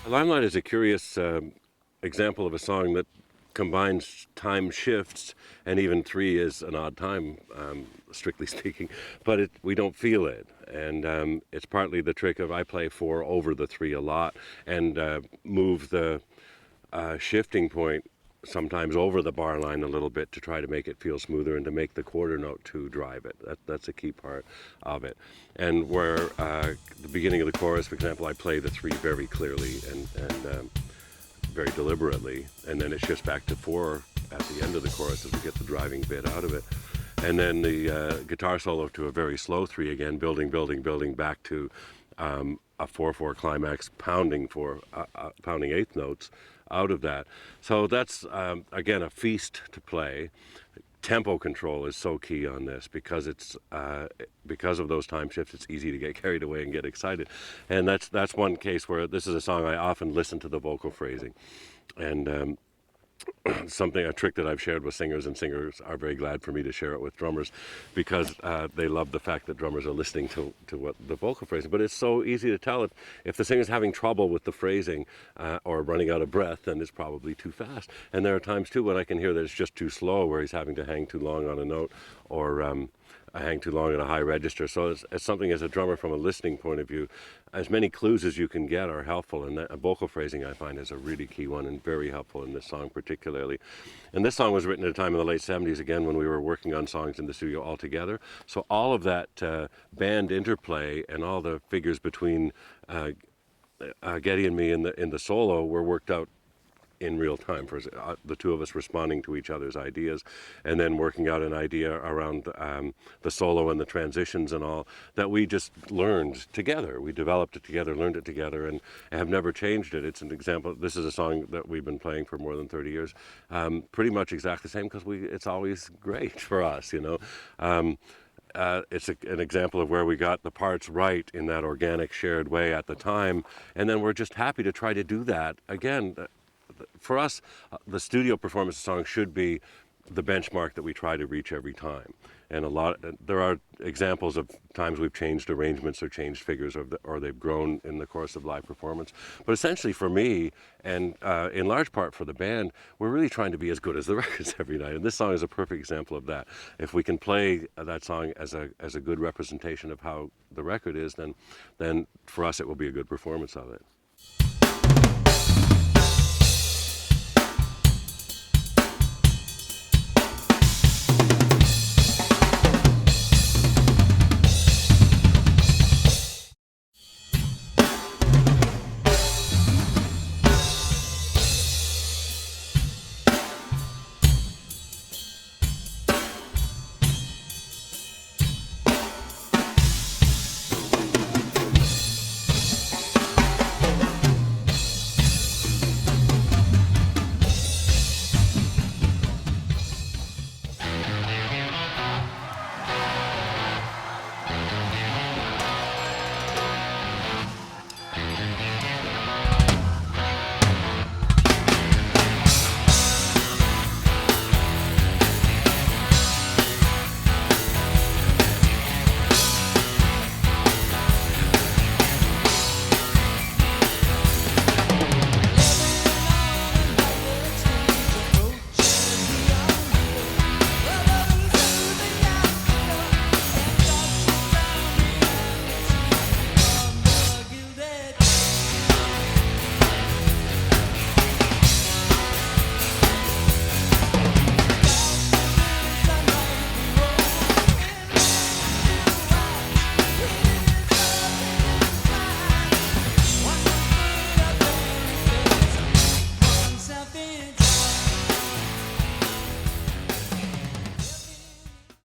Limelight is a curious example of a song that combines time shifts, and even 3 is an odd time, strictly speaking, but we don't feel it. And it's partly the trick of I play 4 over the 3 a lot and move the shifting point sometimes over the bar line a little bit to try to make it feel smoother and to make the quarter note to drive it. That's a key part of it. And where the beginning of the chorus, for example, I play the 3 very clearly and very deliberately, and then it shifts back to 4 at the end of the chorus as we get the driving bit out of it. And then the guitar solo to a very slow 3 again, building back to a 4/4 climax, pounding eighth notes out of that. So that's again a feast to play. Tempo control is so key on this because it's because of those time shifts. It's easy to get carried away and get excited, and that's one case where this is a song I often listen to the vocal phrasing, and a trick that I've shared with singers, and singers are very glad for me to share it with drummers because they love the fact that drummers are listening to what the vocal phrasing. But it's so easy to tell if the singer's having trouble with the phrasing or running out of breath, then it's probably too fast. And there are times too when I can hear that it's just too slow, where he's having to hang too long on a note or hang too long in a high register. So it's something as a drummer from a listening point of view, as many clues as you can get are helpful, and that vocal phrasing I find is a really key one and very helpful in this song particularly. And this song was written at a time in the late 70s, again, when we were working on songs in the studio all together. So all of that band interplay and all the figures between Geddy and me in the solo were worked out in real time, for the two of us responding to each other's ideas and then working out an idea around the solo and the transitions and all that we just learned together. We developed it together, learned it together, and have never changed it. It's an example. This is a song that we've been playing for more than 30 years. Pretty much exactly the same because it's always great for us, you know. It's an example of where we got the parts right in that organic, shared way at the time, and then we're just happy to try to do that again. For us, the studio performance of songs should be the benchmark that we try to reach every time. And there are examples of times we've changed arrangements or changed figures, or they've grown in the course of live performance. But essentially for me, and in large part for the band, we're really trying to be as good as the records every night. And this song is a perfect example of that. If we can play that song as a good representation of how the record is, then for us it will be a good performance of it.